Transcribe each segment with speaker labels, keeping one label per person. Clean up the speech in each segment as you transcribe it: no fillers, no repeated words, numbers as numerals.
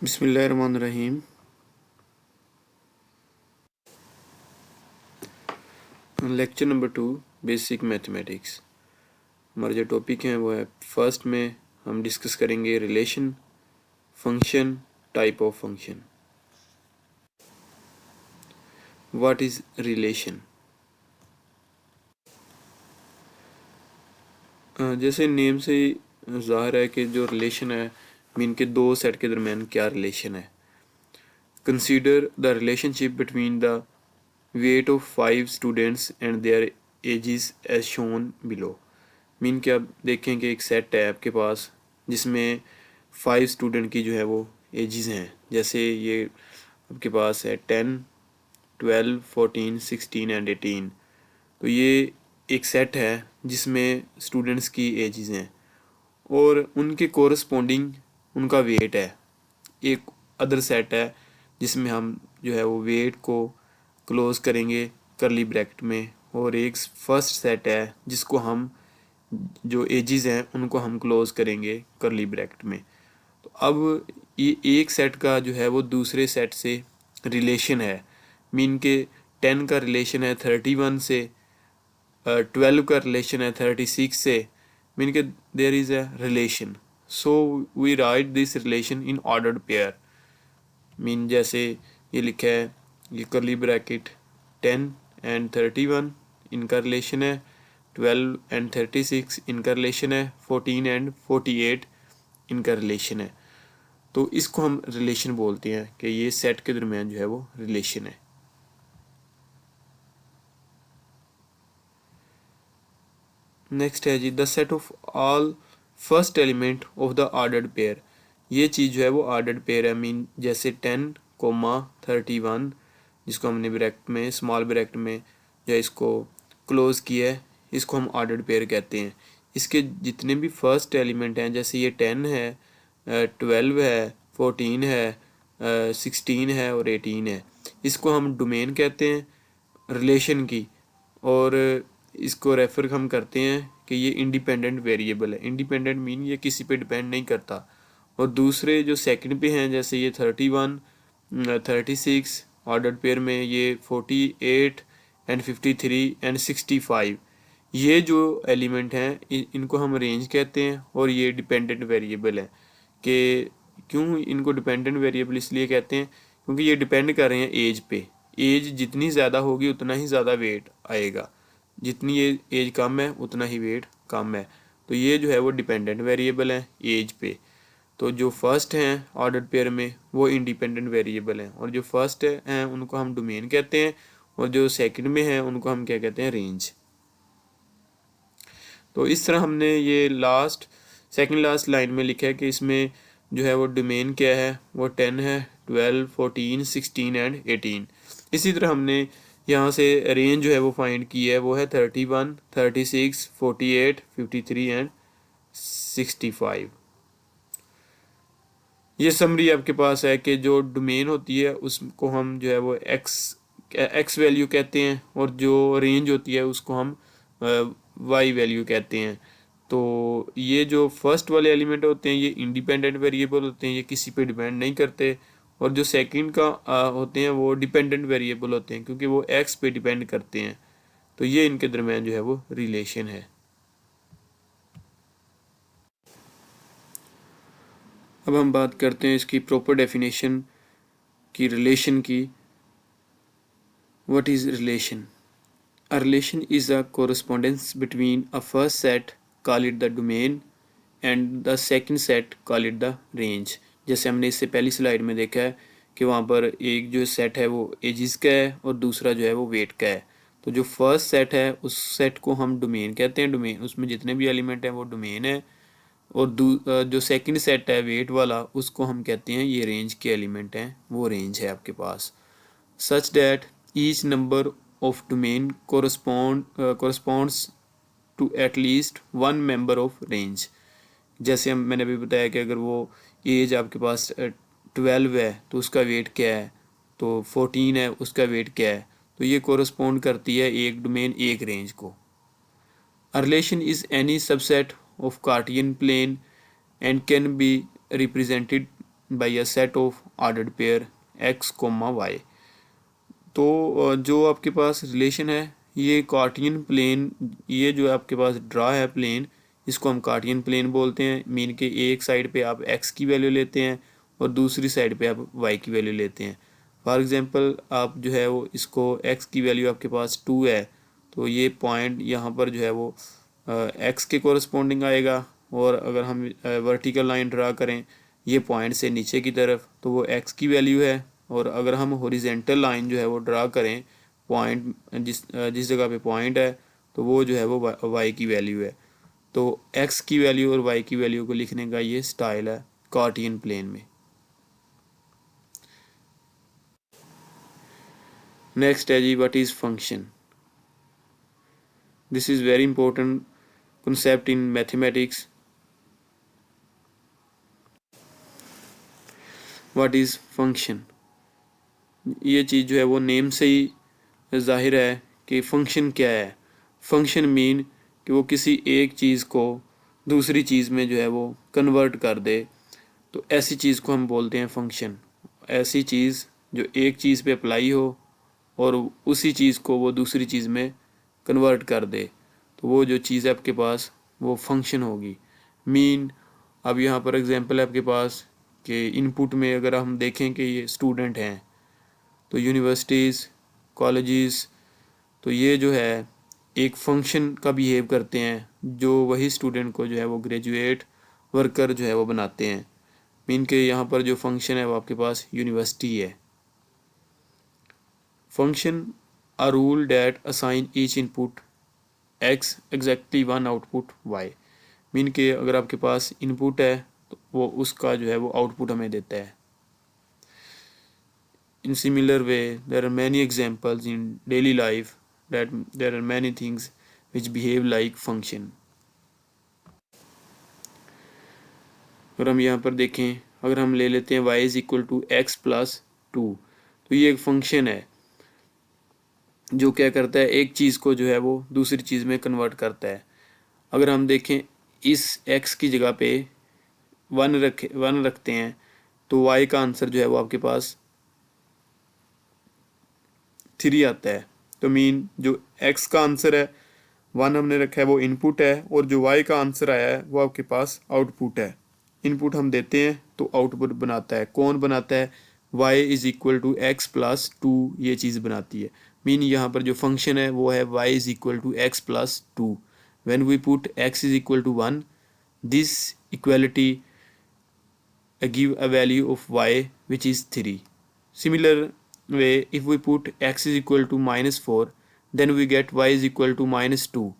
Speaker 1: बिस्मिल्लाहिर्रहमानिर्रहीम। Lecture number 2 basic mathematics. हमारा जो टॉपिक है वो है, फर्स्ट में हम डिस्कस करेंगे relation, function, type of function. What is relation? जैसे नेम से ही ज़ाहिर है कि जो रिलेशन है मीन के दो सेट के दरमियान क्या रिलेशन है। Consider the relationship between the weight of 5 students and their ages as shown below. Mean के आप देखें कि एक सेट है आपके पास जिसमें 5 स्टूडेंट की जो है वो एजेस हैं। जैसे ये आपके पास है 10, 12, 14, 16 एंड 18। तो ये एक सेट है जिसमें स्टूडेंट्स की एजेस हैं और उनके कोरस्पोंडिंग उनका वेट है। एक अदर सेट है जिसमें हम जो है वो वेट को क्लोज करेंगे करली ब्रैकेट में, और एक फर्स्ट सेट है जिसको हम जो एजेस हैं उनको हम क्लोज करेंगे करली ब्रैकेट में। तो अब ये एक सेट का जो है वो दूसरे सेट से रिलेशन है। मीन के 10 का रिलेशन है 31 से, 12 का रिलेशन है 36 से। मीन के there is a relation, so we write this relation in ordered pair. Mean जैसे ये लिखा है, ये करली ब्रैकेट 10 एंड 31 इनका रिलेशन है, 12 एंड 36 इनका रिलेशन है, 14 एंड 48 इनका रिलेशन है। तो इसको हम रिलेशन बोलते हैं कि ये सेट के दरमियान जो है वो रिलेशन है। नेक्स्ट है जी, the set of all first element of the ordered pair. ये चीज़ जो है वो ऑर्डर्ड पेयर है। मीन जैसे 10, 31 जिसको हमने ब्रैकेट में स्मॉल ब्रैकेट में जो इसको क्लोज किया है, इसको हम ऑर्डर्ड पेयर कहते हैं। इसके जितने भी फर्स्ट एलिमेंट हैं, जैसे ये 10 है, 12 है, 14 है, 16 है और 18 है, इसको हम डोमेन कहते हैं रिलेशन की। और इसको रेफर हम करते हैं कि ये इंडिपेंडेंट वेरिएबल है। इंडिपेंडेंट मीन ये किसी पे डिपेंड नहीं करता। और दूसरे जो सेकंड पे हैं, जैसे ये 31, 36 ऑर्डर्ड पेयर में, ये 48 एंड 53 एंड 65, ये जो एलिमेंट हैं इनको हम रेंज कहते हैं। और ये डिपेंडेंट वेरिएबल है। कि क्यों इनको डिपेंडेंट वेरिएबल इसलिए कहते हैं क्योंकि ये डिपेंड कर रहे हैं एज पे। एज जितनी ज़्यादा होगी उतना ही ज़्यादा वेट आएगा, जितनी ये एज कम है उतना ही वेट कम है। तो ये जो है वो डिपेंडेंट वेरिएबल है एज पे। तो जो फर्स्ट हैं ऑर्डर्ड पेयर में वो इंडिपेंडेंट वेरिएबल हैं, और जो फर्स्ट हैं उनको हम डोमेन कहते हैं, और जो सेकंड में हैं उनको हम क्या कहते हैं, रेंज। तो इस तरह हमने ये सेकंड लास्ट लाइन में लिखा है कि इसमें जो है वो डोमेन क्या है, वो 10 है, 12, 14, 16 एंड 18। इसी तरह हमने यहाँ से रेंज जो है वो फाइंड की है, वो है 31, 36, 48, 53 एंड 65। ये समरी आपके पास है कि जो डोमेन होती है उसको हम जो है वो एक्स वैल्यू कहते हैं, और जो रेंज होती है उसको हम वाई वैल्यू कहते हैं। तो ये जो फर्स्ट वाले एलिमेंट होते हैं ये इंडिपेंडेंट वेरिएबल होते हैं, ये किसी पे डिपेंड नहीं करते। और जो सेकंड का होते हैं वो डिपेंडेंट वेरिएबल होते हैं क्योंकि वो एक्स पे डिपेंड करते हैं। तो ये इनके दरमियान जो है वो रिलेशन है। अब हम बात करते हैं इसकी प्रॉपर डेफिनेशन की, रिलेशन की। What is relation? A relation is a correspondence between a first set, call it the domain, and the second set, call it the range। जैसे हमने इससे पहली स्लाइड में देखा है कि वहाँ पर एक जो सेट है वो एजिस का है और दूसरा जो है वो वेट का है। तो जो फर्स्ट सेट है उस सेट को हम डोमेन कहते हैं, डोमेन उसमें जितने भी एलिमेंट हैं वो डोमेन है। और जो सेकंड सेट है वेट वाला उसको हम कहते हैं ये रेंज के एलिमेंट हैं, वो रेंज है आपके पास। such that each number of domain corresponds to at least one member of range। जैसे मैंने अभी बताया कि अगर वो एज आपके पास 12 है तो उसका वेट क्या है, तो 14 है उसका वेट क्या है, तो ये कोरस्पॉन्ड करती है एक डोमेन एक रेंज को। A relation is any subset of Cartesian plane and can be represented by a set of ordered pair x, y। तो जो आपके पास रिलेशन है ये कार्टियन प्लेन, ये जो आपके पास ड्रा है प्लेन, इसको हम कार्टियन प्लेन बोलते हैं। मीन के एक साइड पे आप x की वैल्यू लेते हैं और दूसरी साइड पे आप y की वैल्यू लेते हैं। फॉर एग्जांपल आप जो है वो इसको x की वैल्यू आपके पास 2 है, तो ये पॉइंट यहाँ पर जो है वो x के कोरस्पॉन्डिंग आएगा। और अगर हम वर्टिकल लाइन ड्रा करें ये पॉइंट से नीचे की तरफ, तो वो x की वैल्यू है। और अगर हम हॉरिजेंटल लाइन जो है वो ड्रा करें पॉइंट जिस जगह पे पॉइंट है, तो वो जो है वो y की वैल्यू है। तो x की वैल्यू और y की वैल्यू को लिखने का ये स्टाइल है कार्टियन प्लेन में। नेक्स्ट है जी what is function. This is very important concept in mathematics। What is function? ये चीज़ जो है वो नेम से ही जाहिर है कि फंक्शन क्या है। फंक्शन मीन कि वो किसी एक चीज़ को दूसरी चीज़ में जो है वो कन्वर्ट कर दे, तो ऐसी चीज़ को हम बोलते हैं फंक्शन। ऐसी चीज़ जो एक चीज़ पे अप्लाई हो और उसी चीज़ को वो दूसरी चीज़ में कन्वर्ट कर दे, तो वो जो चीज़ है आपके पास वो फंक्शन होगी। मीन अब यहाँ पर एग्जांपल है आपके पास कि इनपुट में अगर हम देखें कि ये स्टूडेंट हैं, तो यूनिवर्सिटीज़, कॉलेजेस, तो ये जो है एक फंक्शन का बिहेव करते हैं, जो वही स्टूडेंट को जो है वो ग्रेजुएट वर्कर जो है वो बनाते हैं। मीन के यहाँ पर जो फंक्शन है वो आपके पास यूनिवर्सिटी है। Function a rule that assign each input x exactly one output y। Mean के अगर आपके पास इनपुट है तो वो उसका जो है वो आउटपुट हमें देता है। In similar way there are many examples in daily life that there are many things which behave like function. अगर हम यहाँ पर देखें, अगर हम ले लेते हैं y is equal to x plus two, तो ये एक फंक्शन है जो क्या करता है, एक चीज़ को जो है वो दूसरी चीज़ में कन्वर्ट करता है। अगर हम देखें इस x की जगह पे वन रखते हैं, तो y का आंसर जो है वो आपके पास 3 आता है। तो मीन जो x का आंसर है 1 हमने रखा है वो इनपुट है, और जो y का आंसर आया है वो आपके पास आउटपुट है। इनपुट हम देते हैं तो आउटपुट बनाता है। कौन बनाता है? y is equal to x plus two, ये चीज़ बनाती है। मीन यहाँ पर जो फंक्शन है वो है y is equal to x plus two. when we put x is equal to 1, this equality give a value of y which is 3. Similar way, if we put x is equal to -4, then we get y is equal to -2।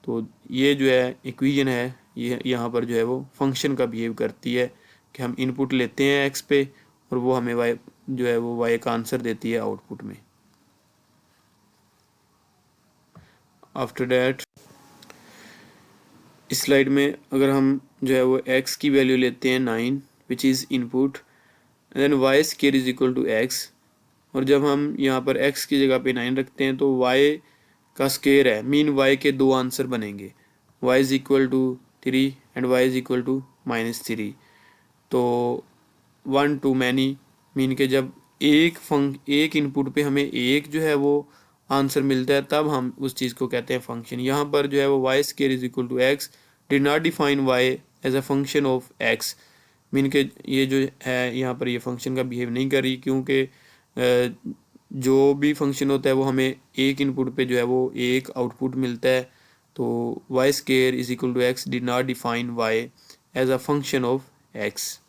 Speaker 1: तो ये जो है equation है, ये यहाँ पर जो है वो फंक्शन का बिहेव करती है कि हम इनपुट लेते हैं x पे और वो हमें y जो है वो y का आंसर देती है आउटपुट में। आफ्टर डैट इस स्लाइड में अगर हम जो है वो x की वैल्यू लेते हैं 9 which is input, then y square is equal to x, और जब हम यहाँ पर x की जगह पे 9 रखते हैं तो y का स्क्वायर है, मीन y के दो आंसर बनेंगे, y is equal to 3 and y is equal to -3। तो 1 टू मैनी, मीन के जब एक इनपुट पे हमें एक जो है वो आंसर मिलता है तब हम उस चीज़ को कहते हैं फंक्शन। यहाँ पर जो है वो y square is equal to x did not define y as a function of x. Mean के ये जो है यहाँ पर ये फंक्शन का बिहेव नहीं कर रही, क्योंकि जो भी फंक्शन होता है वो हमें एक इनपुट पे जो है वो एक आउटपुट मिलता है। तो y square is equal to x did not define y as a function of x.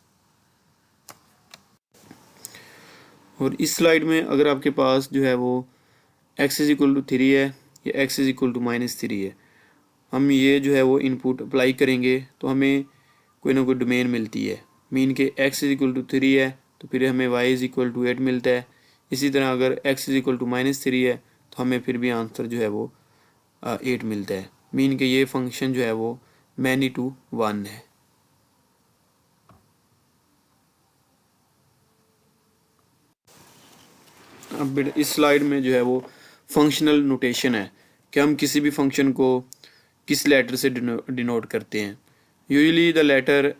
Speaker 1: और इस स्लाइड में अगर आपके पास जो है वो x इज इक्वल टू 3 है या x इज इक्वल टू -3 है, हम ये जो है वो इनपुट अप्लाई करेंगे तो हमें कोई ना कोई डोमेन मिलती है। मीन के x इज इक्वल टू 3 है तो फिर हमें y इज इक्वल टू 8 मिलता है। इसी तरह अगर x इज इक्वल टू -3 है तो हमें फिर भी आंसर जो है वो 8 मिलता है। मीन के ये फंक्शन जो है वो मैनी टू 1 है। अब इस स्लाइड में जो है वो फंक्शनल नोटेशन है कि हम किसी भी फंक्शन को किस लेटर से डिनोट करते हैं। Usually the letter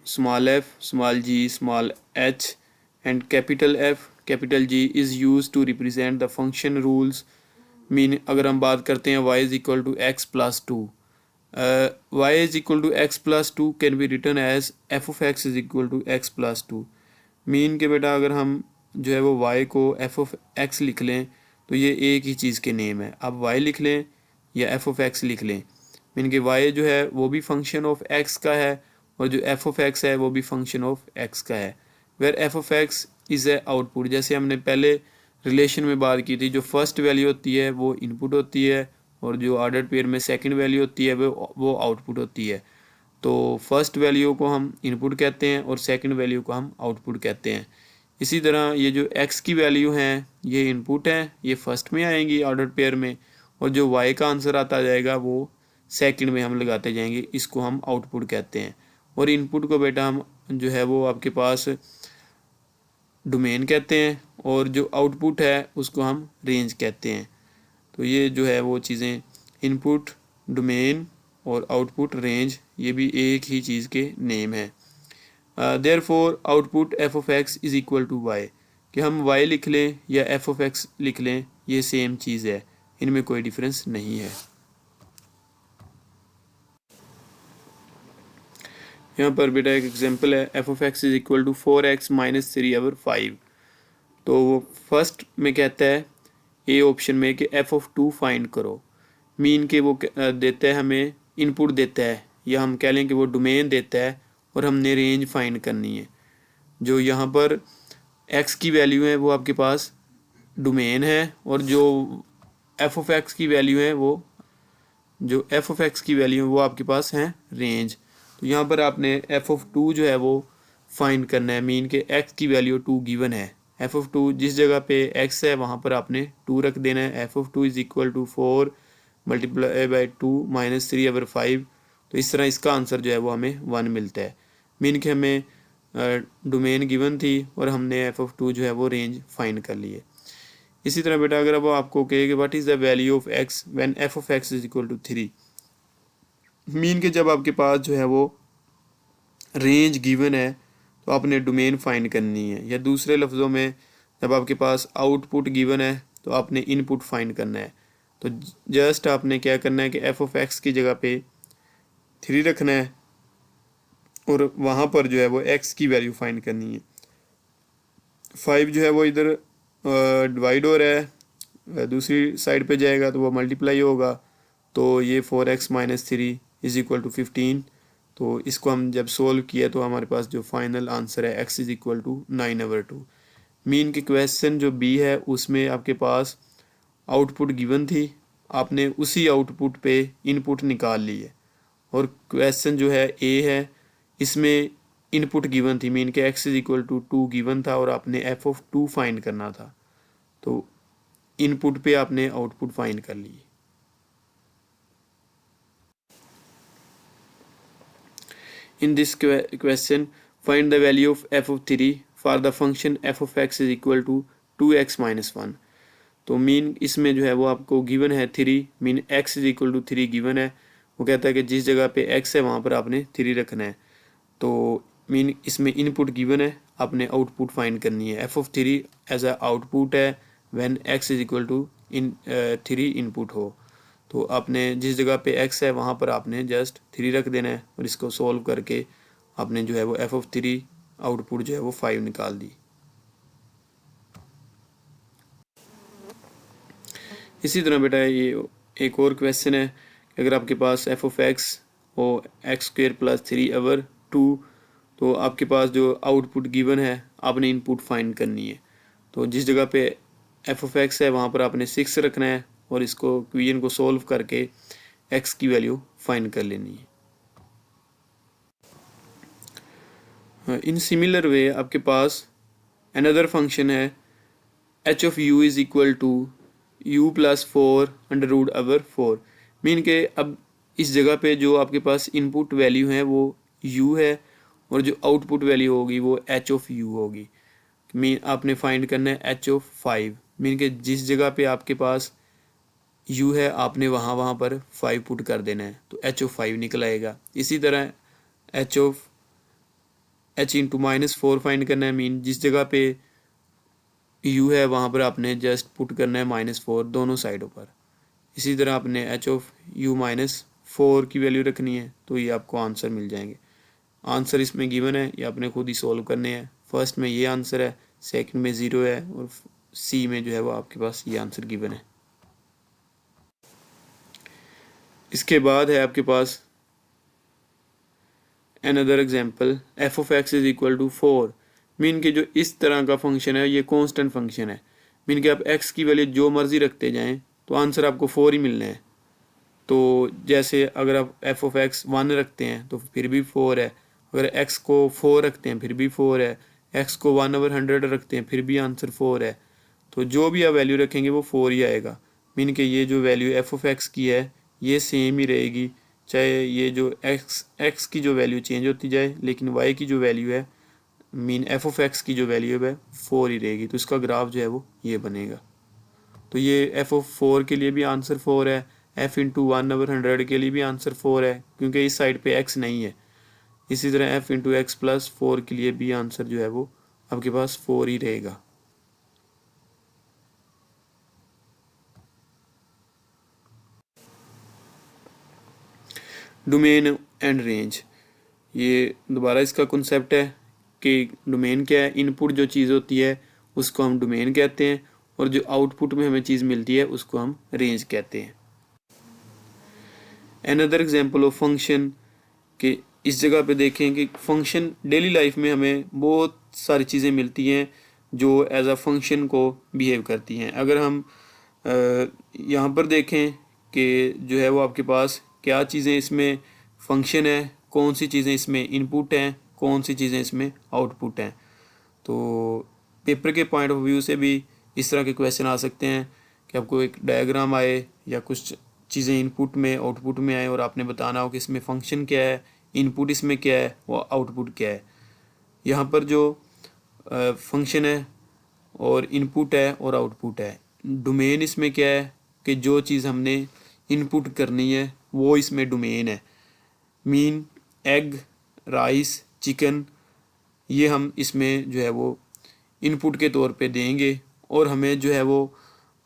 Speaker 1: small f, small g, small h and capital F, capital G is used to represent the function rules. Mean अगर हम बात करते हैं y is equal to x plus 2, y is equal to x plus 2 can be written as f of x is equal to x plus 2. Mean के बेटा अगर हम जो है वो y को f of x लिख लें तो ये एक ही चीज़ के नेम है. अब y लिख लें या f of x लिख लें, मीन के y जो है वो भी फंक्शन ऑफ x का है और जो f of x है वो भी फंक्शन ऑफ x का है. Where f of x is a output, जैसे हमने पहले रिलेशन में बात की थी, जो फर्स्ट वैल्यू होती है वो इनपुट होती है और जो ऑर्डर पेयर में सेकंड वैल्यू होती है वो आउटपुट होती है. तो फर्स्ट वैल्यू को हम इनपुट कहते हैं और सेकंड वैल्यू को हम आउटपुट कहते हैं. इसी तरह ये जो x की वैल्यू हैं ये इनपुट हैं, ये फर्स्ट में आएंगी ऑर्डर पेयर में, और जो y का आंसर आता जाएगा वो सेकंड में हम लगाते जाएंगे, इसको हम आउटपुट कहते हैं. और इनपुट को बेटा हम जो है वो आपके पास डोमेन कहते हैं और जो आउटपुट है उसको हम रेंज कहते हैं. तो ये जो है वो चीज़ें इनपुट, डोमेन और आउटपुट, रेंज, ये भी एक ही चीज़ के नेम है. Therefore output f of x is equal to y, कि हम y लिख लें या एफ ऑफ एक्स लिख लें ये सेम चीज़ है, इनमें कोई डिफरेंस नहीं है. यहाँ पर बेटा एक एग्जांपल है, f of x is equal to 4x minus 3/5. तो वो फर्स्ट में कहता है ए ऑप्शन में कि एफ ऑफ 2 फाइंड करो. मीन के वो देता है हमें इनपुट देता है, या हम कह लें कि वो डोमेन देता है और हमने रेंज फाइंड करनी है. जो यहाँ पर x की वैल्यू है वो आपके पास डोमेन है और जो एफ ऑफ एक्स की वैल्यू है वो आपके पास है रेंज. तो यहाँ पर आपने एफ ऑफ 2 जो है वो फाइंड करना है. मीन के x की वैल्यू 2 गिवन है. एफ ऑफ 2 जिस जगह पे x है वहाँ पर आपने 2 रख देना है. F of 2 is equal to 4 multiply by 2 minus 3/5. तो इस तरह इसका आंसर जो है वो हमें 1 मिलता है. मीन के हमें डोमेन गिवन थी और हमने एफ ऑफ 2 जो है वो रेंज फाइंड कर ली है. इसी तरह बेटा अगर अब आपको कहे कि what is the value of x when f of x is equal to 3, mean के जब आपके पास जो है वो रेंज गिवन है तो आपने डोमेन फाइंड करनी है, या दूसरे लफ्ज़ों में जब आपके पास आउटपुट गिवन है तो आपने इनपुट फाइंड करना है. तो जस्ट आपने क्या करना है कि एफ ऑफ एक्स की जगह पे 3 रखना है और वहाँ पर जो है वो x की वैल्यू फाइंड करनी है. 5 जो है वो इधर डिवाइड हो रहा है, दूसरी साइड पे जाएगा तो वो मल्टीप्लाई होगा. तो ये 4x minus 3 is equal to 15. तो इसको हम जब सोल्व किया तो हमारे पास जो फाइनल आंसर है x is equal to 9/2. Mean के क्वेश्चन जो बी है उसमें आपके पास आउटपुट गिवन थी, आपने उसी आउटपुट पे इनपुट निकाल ली है. और क्वेश्चन जो है ए है इसमें इनपुट गिवन थी, मीन के x is equal to 2 given था और आपने एफ ऑफ 2 फाइंड करना था. तो इनपुट पे आपने आउटपुट फाइंड कर ली. In this question, find the value of f of 3 for the function f of x is equal to 2x minus 1. तो मीन इसमें जो है वो आपको गिवन है 3, mean x is equal to 3 given है. वो कहता है कि जिस जगह पे x है वहाँ पर आपने 3 रखना है. तो मीन इसमें इनपुट गिवन है, आपने आउटपुट फाइंड करनी है. f of 3 as a output है when x is equal to 3 input हो. तो आपने जिस जगह पे x है वहाँ पर आपने जस्ट 3 रख देना है और इसको सॉल्व करके आपने जो है वो f of 3 आउटपुट जो है वो 5 निकाल दी. इसी तरह बेटा ये एक और क्वेश्चन है कि अगर आपके पास f of x और x² प्लस 3/2, तो आपके पास जो आउटपुट गिवन है आपने इनपुट फाइंड करनी है. तो जिस जगह पे f of x है वहाँ पर आपने 6 रखना है और इसको इक्वेशन को सॉल्व करके x की वैल्यू फाइंड कर लेनी है. इन सिमिलर वे आपके पास अनदर फंक्शन है h of u is equal to u plus 4/4. Mean के अब इस जगह पे जो आपके पास इनपुट वैल्यू है वो u है और जो आउटपुट वैल्यू होगी वो h of u होगी. मीन आपने फाइंड करना है h of 5. मीन के जिस जगह पे आपके पास u है आपने वहाँ पर 5 पुट कर देना है तो h of 5 निकल आएगा. इसी तरह h of h into -4 find करना है। मीन जिस जगह पे u है वहाँ पर आपने जस्ट पुट करना है -4 दोनों साइडों पर। इसी तरह आपने h ऑफ u -4 की वैल्यू रखनी है, तो ये आपको आंसर मिल जाएंगे। आंसर इसमें गिवन है, ये आपने खुद ही सॉल्व करने हैं। फर्स्ट में ये आंसर है, सेकंड में 0 है, और सी में जो है वो आपके पास ये आंसर गिवन है। इसके बाद है आपके पास another example f of x is equal to 4। Mean के जो इस तरह का फंक्शन है ये कांस्टेंट फंक्शन है। मीन के आप x की वैल्यू जो मर्जी रखते जाएं तो आंसर आपको 4 ही मिलने हैं। तो जैसे अगर आप f ऑफ x 1 रखते हैं तो फिर भी 4 है, अगर x को 4 रखते हैं फिर भी 4 है, x को 1/100 रखते हैं फिर भी आंसर 4 है। तो जो भी आप वैल्यू रखेंगे वो 4 ही आएगा। मीन के ये जो वैल्यू f ऑफ x की है ये सेम ही रहेगी, चाहे ये जो x की जो वैल्यू चेंज होती जाए, लेकिन y की जो वैल्यू है मीन f ऑफ x की जो वैल्यू है 4 ही रहेगी। तो इसका ग्राफ जो है वो ये बनेगा। तो ये f ऑफ 4 के लिए भी आंसर 4 है, f इंटू 1/100 के लिए भी आंसर 4 है क्योंकि इस साइड पे x नहीं है। इसी तरह f इंटू एक्स प्लस 4 के लिए भी आंसर जो है वो आपके पास 4 ही रहेगा। डोमेन एंड रेंज, ये दोबारा इसका कॉन्सेप्ट है कि डोमेन क्या है, इनपुट जो चीज़ होती है उसको हम डोमेन कहते हैं, और जो आउटपुट में हमें चीज़ मिलती है उसको हम रेंज कहते हैं। अनदर एग्जांपल ऑफ फंक्शन, कि इस जगह पे देखें कि फंक्शन डेली लाइफ में हमें बहुत सारी चीज़ें मिलती हैं जो एज अ फंक्शन को बिहेव करती हैं। अगर हम यहाँ पर देखें कि जो है वो आपके पास क्या चीज़ें इसमें फंक्शन है, कौन सी चीज़ें इसमें इनपुट हैं, कौन सी चीज़ें इसमें आउटपुट हैं। तो पेपर के पॉइंट ऑफ व्यू से भी इस तरह के क्वेश्चन आ सकते हैं कि आपको एक डायग्राम आए या कुछ चीज़ें इनपुट में आउटपुट में आए और आपने बताना हो कि इसमें फंक्शन क्या है, इनपुट इसमें क्या है, वो आउटपुट क्या है। यहाँ पर जो फंक्शन है और इनपुट है और आउटपुट है, डोमेन इसमें क्या है कि जो चीज़ हमने इनपुट करनी है वो इसमें डोमेन है। मीन एग, राइस, चिकन, ये हम इसमें जो है वो इनपुट के तौर पे देंगे, और हमें जो है वो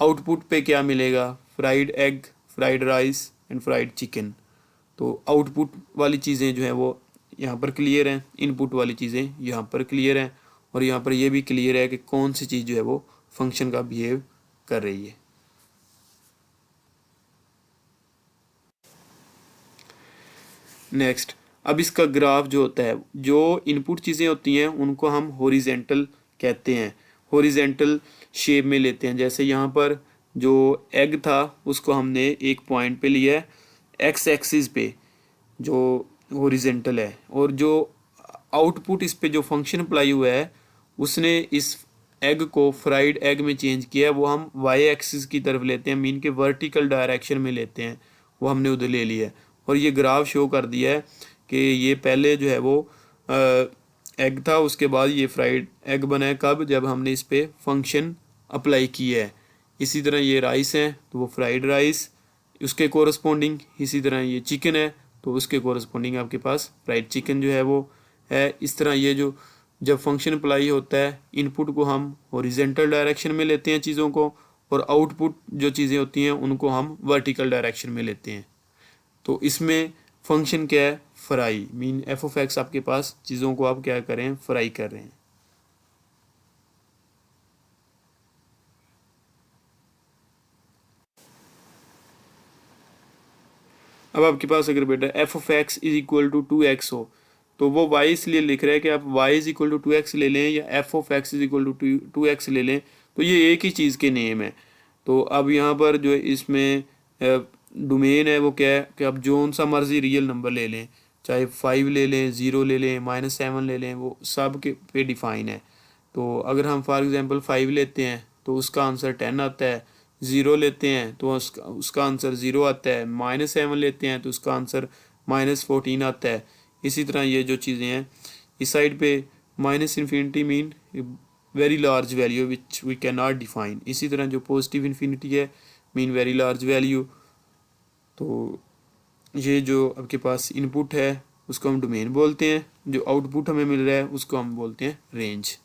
Speaker 1: आउटपुट पे क्या मिलेगा, fried egg, fried rice and fried chicken. तो आउटपुट वाली चीज़ें जो हैं वो यहाँ पर क्लियर हैं, इनपुट वाली चीज़ें यहाँ पर क्लियर हैं, और यहाँ पर ये भी क्लियर है कि कौन सी चीज़ जो है वो फंक्शन का बिहेव कर रही है। नेक्स्ट, अब इसका ग्राफ जो होता है, जो इनपुट चीज़ें होती हैं उनको हम हॉरिजेंटल कहते हैं, हॉरिजेंटल शेप में लेते हैं। जैसे यहाँ पर जो एग था उसको हमने एक पॉइंट पे लिया है एक्स एक्सिस पे जो हॉरिजेंटल है, और जो आउटपुट इस पे जो फंक्शन अप्लाई हुआ है उसने इस एग को फ्राइड एग में चेंज किया है, वो हम वाई एक्सिस की तरफ लेते हैं, मीन के वर्टिकल डायरेक्शन में लेते हैं, वो हमने उधर ले लिया है। और ये ग्राफ शो कर दिया है कि ये पहले जो है वो एग था, उसके बाद ये फ्राइड एग बना है, कब, जब हमने इस पे फंक्शन अप्लाई किया है। इसी तरह ये राइस है तो वो फ्राइड राइस उसके कोरस्पॉन्डिंग, इसी तरह ये चिकन है तो उसके कोरस्पॉन्डिंग आपके पास फ्राइड चिकन जो है वो है। इस तरह ये जो जब फंक्शन अप्लाई होता है, इनपुट को हम हॉरिजेंटल डायरेक्शन में लेते हैं चीज़ों को, और आउटपुट जो चीज़ें होती हैं उनको हम वर्टिकल डायरेक्शन में लेते हैं। तो इसमें फंक्शन क्या है, fry, mean F of x आपके पास चीज़ों को आप क्या करें, फ्राई कर रहे हैं। अब आपके पास अगर बेटा f of x is equal to 2x हो, तो वो y इसलिए लिख रहा है कि आप y is equal to 2x ले लें या f of x is equal to 2x ले लें, तो ये एक ही चीज़ के नेम है। तो अब यहाँ पर जो इसमें डोमेन है वो क्या है कि आप जो सा मर्जी रियल नंबर ले लें, चाहे 5 ले लें, 0 ले लें, -7 ले लें, वो सब के पे डिफ़ाइन है। तो अगर हम फॉर एग्जांपल 5 लेते हैं तो उसका आंसर 10 आता है, 0 लेते हैं तो उसका आंसर 0 आता है, -7 लेते हैं तो उसका आंसर -14 आता है। इसी तरह ये जो चीज़ें हैं इस साइड पे -infinity mean very large value which we can not define, इसी तरह जो पॉजिटिव इन्फिनिटी है मीन वेरी लार्ज वैल्यू। तो ये जो आपके पास इनपुट है उसको हम डोमेन बोलते हैं, जो आउटपुट हमें मिल रहा है उसको हम बोलते हैं रेंज।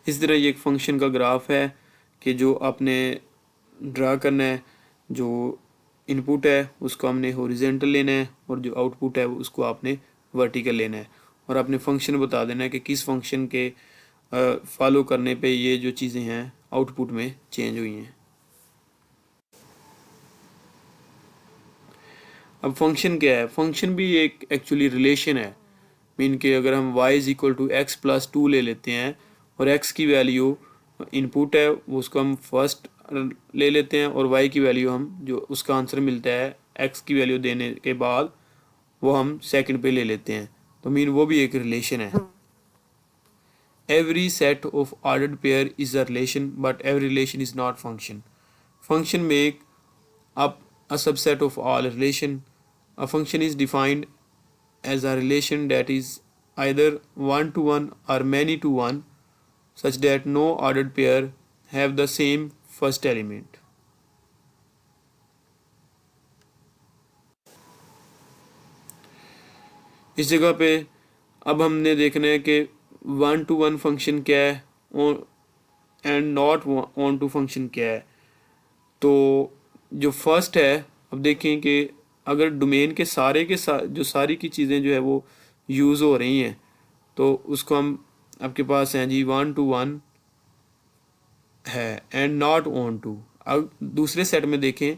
Speaker 1: इस तरह ये एक फंक्शन का ग्राफ है कि जो आपने ड्रा करना है, जो इनपुट है उसको हमने हॉरिजेंटल लेना है और जो आउटपुट है उसको आपने वर्टिकल लेना है, और आपने फंक्शन बता देना है कि किस फंक्शन के फॉलो करने पे ये जो चीज़ें हैं आउटपुट में चेंज हुई हैं। अब फंक्शन क्या है? फंक्शन भी एक एक्चुअली रिलेशन है। मीन के अगर हम y is equal to x plus two ले लेते हैं और x की वैल्यू इनपुट है वो उसको हम फर्स्ट ले लेते हैं, और y की वैल्यू हम जो उसका आंसर मिलता है x की वैल्यू देने के बाद वो हम सेकंड पे ले लेते हैं, तो मीन वो भी एक रिलेशन है। Every set of ordered pair is a relation but every relation is not function. Function make up a subset of all relation. A function is defined as a relation that is either one to one or many to one, such that no ordered pair have the same first element. इस जगह पे अब हमने देखना है कि one to one function क्या है and not onto function क्या है। तो जो फर्स्ट है, अब देखें कि अगर डोमेन के सारे के जो सारी की चीज़ें जो है वो यूज़ हो रही हैं, तो उसको हम आपके पास हैं जी वन टू वन है एंड नॉट ऑन टू। अब दूसरे सेट में देखें,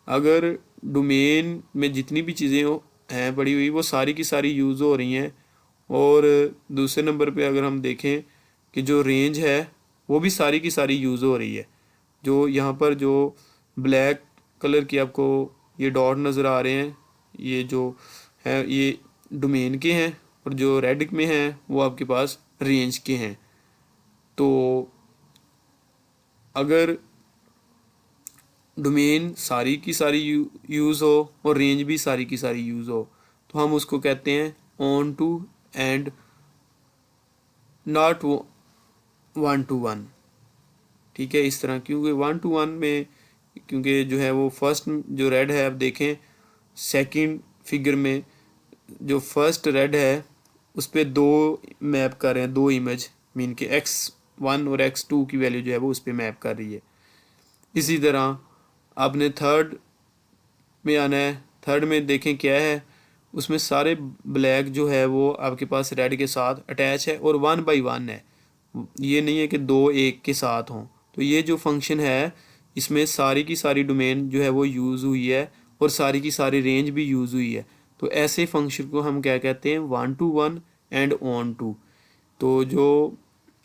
Speaker 1: अगर डोमेन में जितनी भी चीज़ें हैं पड़ी हुई वो सारी की सारी यूज़ हो रही हैं, और दूसरे नंबर पे अगर हम देखें कि जो रेंज है वो भी सारी की सारी यूज़ हो रही है। जो यहाँ पर जो ब्लैक कलर की आपको ये डॉट नज़र आ रहे हैं, ये जो है ये डोमेन के हैं, और जो रेड में हैं वो आपके पास रेंज के हैं। तो अगर डोमेन सारी की सारी यूज़ हो और रेंज भी सारी की सारी यूज़ हो, तो हम उसको कहते हैं onto and not one to one. ठीक है, इस तरह, क्योंकि वन टू वन में क्योंकि जो है वो फर्स्ट जो रेड है, अब देखें सेकंड फिगर में जो फर्स्ट रेड है उस पर दो मैप कर रहे हैं, दो इमेज, मीन के x1 और x2 की वैल्यू जो है वो उस पर मैप कर रही है। इसी तरह आपने थर्ड में आना है, थर्ड में देखें क्या है, उसमें सारे ब्लैक जो है वो आपके पास रेड के साथ अटैच है और वन बाई वन है, ये नहीं है कि दो एक के साथ हों। तो ये जो फंक्शन है इसमें सारी की सारी डोमेन जो है वो यूज़ हुई है और सारी की सारी रेंज भी यूज़ हुई है। तो ऐसे फंक्शन को हम क्या कहते हैं, one to one and onto. तो जो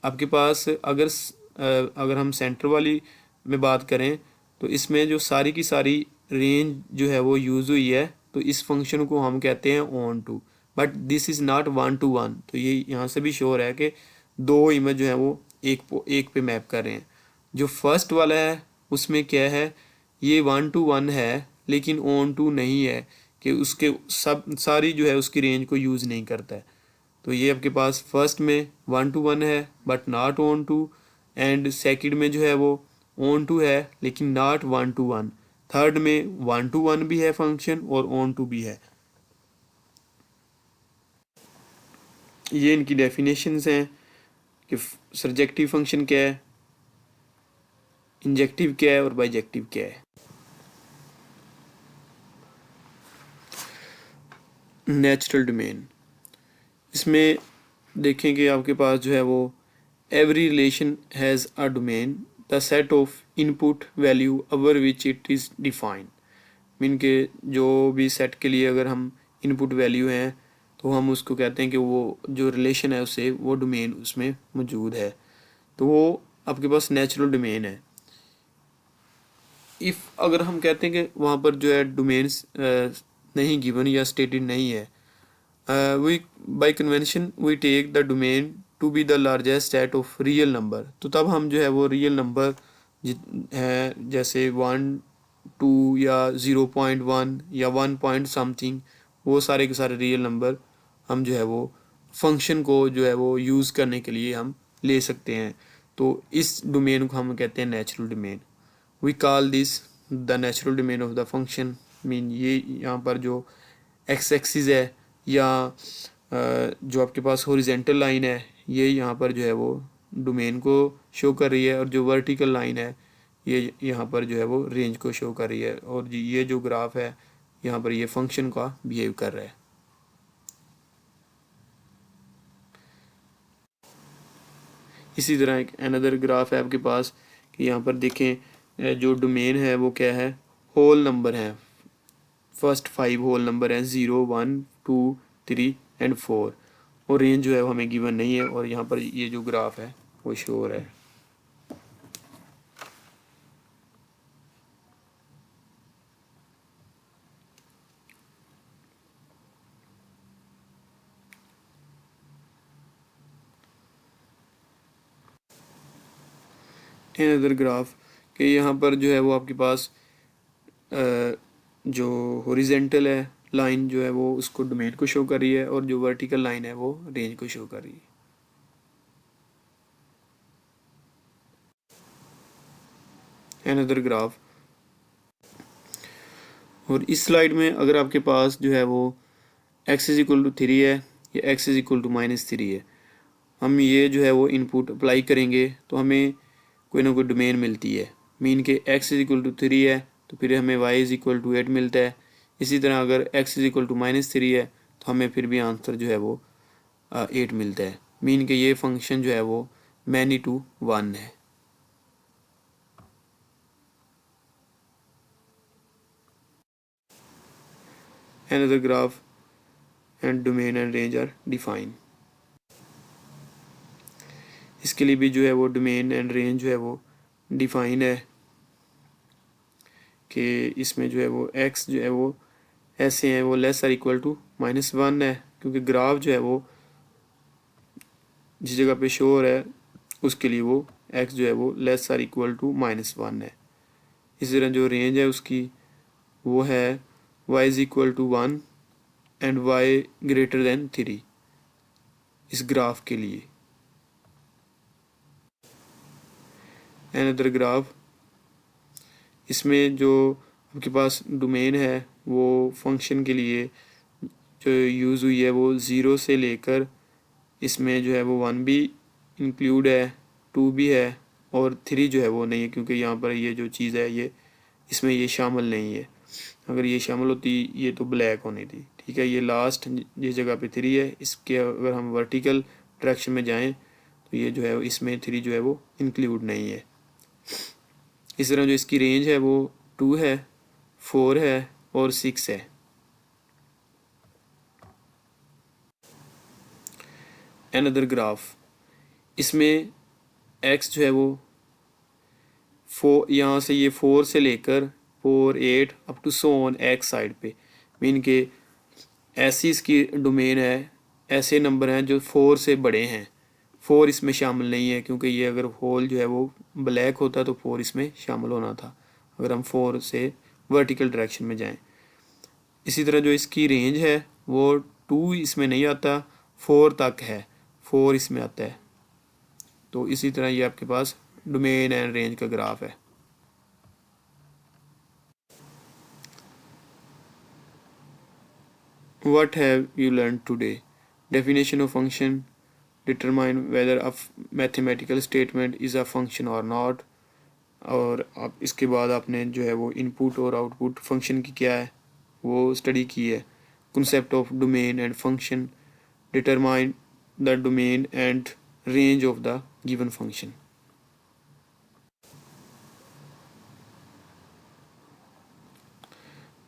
Speaker 1: आपके पास अगर हम सेंटर वाली में बात करें, तो इसमें जो सारी की सारी रेंज जो है वो यूज़ हुई है, तो इस फंक्शन को हम कहते हैं onto, but this is not one to one. तो ये यहाँ से भी श्योर है कि दो इमेज जो है वो एक पे मैप कर रहे हैं। जो फर्स्ट वाला है उसमें क्या है, ये वन टू वन है लेकिन ऑन टू नहीं है, कि उसके सब सारी जो है उसकी रेंज को यूज़ नहीं करता है। तो ये आपके पास फर्स्ट में वन टू वन है but not onto, and second में जो है वो ऑन टू है लेकिन not one to one, third में वन टू वन भी है फंक्शन और ऑन टू भी है। ये इनकी डेफिनेशंस हैं कि सरजेक्टिव फंक्शन क्या है, इंजेक्टिव क्या है और बाइजेक्टिव क्या है। नेचुरल डोमेन, इसमें देखें कि आपके पास जो है वो every relation has a domain the set of input value our which it is defined. Mean के जो भी सेट के लिए अगर हम इनपुट वैल्यू हैं तो हम उसको कहते हैं कि वो जो रिलेशन है उससे वो डोमेन उसमें मौजूद है, तो वो आपके पास नेचुरल डोमेन है। इफ़ अगर हम कहते हैं कि वहाँ पर जो है डोमेन्स नहीं गिवन या स्टेटेड नहीं है, we by convention we take the domain to be the largest set of real number, तो तब हम जो है वो रियल नंबर है जैसे 1 2 या 0.1 या 1 पॉइंट समथिंग, वो सारे के सारे रियल नंबर हम जो है वो फंक्शन को जो है वो यूज़ करने के लिए हम ले सकते हैं। तो इस डोमेन को हम कहते हैं natural domain. We call this the natural domain of the function, mean ये यहाँ पर जो एक्स एक्सिस है या जो आपके पास हॉरिजेंटल लाइन है, ये यहाँ पर जो है वो डोमेन को शो कर रही है, और जो वर्टिकल लाइन है ये यहाँ पर जो है वो रेंज को शो कर रही है, और ये जो ग्राफ है यहाँ पर ये फंक्शन का बिहेव कर रहा है। इसी तरह एक अनदर ग्राफ है आपके पास कि यहाँ पर देखें जो डोमेन है वो क्या है, होल नंबर है, फर्स्ट 5 होल नंबर हैं 0 1 2 3 एंड 4, और रेंज जो है वो हमें गिवन नहीं है, और यहाँ पर ये जो ग्राफ है वो शो हो रहा है। अनदर ग्राफ कि यहाँ पर जो है वो आपके पास जो हॉरिजेंटल है लाइन जो है वो उसको डोमेन को शो कर रही है, और जो वर्टिकल लाइन है वो रेंज को शो कर रही है। अनदर ग्राफ, और इस स्लाइड में अगर आपके पास जो है वो x इज इक्वल टू 3 है या x इज इक्वल टू -3 है, हम ये जो है वो इनपुट अप्लाई करेंगे तो हमें कोई ना कोई डोमेन मिलती है। मीन के x इज इक्वल टू 3 है तो फिर हमें y इज इक्वल टू 8 मिलता है। इसी तरह अगर x इज इक्वल टू -3 है तो हमें फिर भी आंसर जो है वो 8 मिलता है। मीन के ये फंक्शन जो है वो मैनी टू 1 है। Another graph and domain and range are defined। इसके लिए भी जो है वो डोमेन एंड रेंज जो है वो डिफाइन है कि इसमें जो है वो x जो है वो ऐसे हैं वो लेस आर इक्वल टू -1 है, क्योंकि ग्राफ जो है वो जिस जगह पे शो हो रहा है उसके लिए वो x जो है वो लेस आर इक्वल टू -1 है। इसी तरह जो रेंज है उसकी वो है y is equal to 1 and y greater than 3 इस ग्राफ के लिए। अनदर ग्राफ, इसमें जो आपके पास डोमेन है वो फंक्शन के लिए जो यूज़ हुई है वो 0 से लेकर इसमें जो है वो 1 भी इंक्लूड है, 2 भी है, और 3 जो है वो नहीं है, क्योंकि यहाँ पर ये जो चीज़ है ये इसमें ये शामिल नहीं है। अगर ये शामिल होती ये तो ब्लैक होनी थी। ठीक है, ये लास्ट जिस जगह पे 3 है इसके अगर हम वर्टिकल डायरेक्शन में जाएं तो ये जो है इसमें 3 जो है वो इंक्लूड नहीं है। इस तरह जो इसकी रेंज है वो 2 है, 4 है और 6 है। अनदर ग्राफ, इसमें x जो है वो 4 यहाँ से ये 4 से लेकर 4 8 up to so on x side पे, मीन के ऐसी इसकी डोमेन है, ऐसे नंबर हैं जो 4 से बड़े हैं। 4 इसमें शामिल नहीं है, क्योंकि ये अगर होल जो है वो ब्लैक होता तो 4 इसमें शामिल होना था अगर हम 4 से वर्टिकल डायरेक्शन में जाएं। इसी तरह जो इसकी रेंज है वो 2 इसमें नहीं आता, 4 तक है, 4 इसमें आता है। तो इसी तरह ये आपके पास डोमेन एंड रेंज का ग्राफ है। What have you learned today? Definition of function, determine whether a mathematical statement is a function or not, और आप इसके बाद आपने जो है वो इनपुट और आउटपुट फंक्शन की क्या है वो स्टडी की है। concept of domain and function, determine the domain and range of the given function।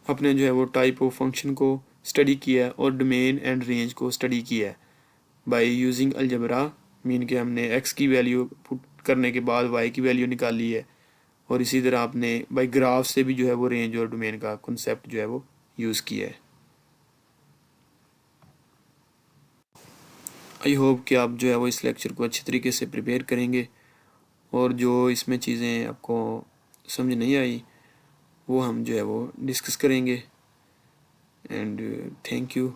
Speaker 1: आपने जो है वो टाइप ऑफ फंक्शन को स्टडी किया है और डोमेन एंड रेंज को स्टडी किया है बाय यूजिंग अलजबरा, मीन के हमने x की वैल्यू पुट करने के बाद y की वैल्यू निकाली है, और इसी तरह आपने बाय ग्राफ से भी जो है वो रेंज और डोमेन का कॉन्सेप्ट जो है वो यूज़ किया है। आई होप कि आप जो है वो इस लेक्चर को अच्छी तरीके से प्रिपेयर करेंगे, और जो इसमें चीज़ें आपको समझ नहीं आई वो हम जो है वो डिस्कस करेंगे। And thank you.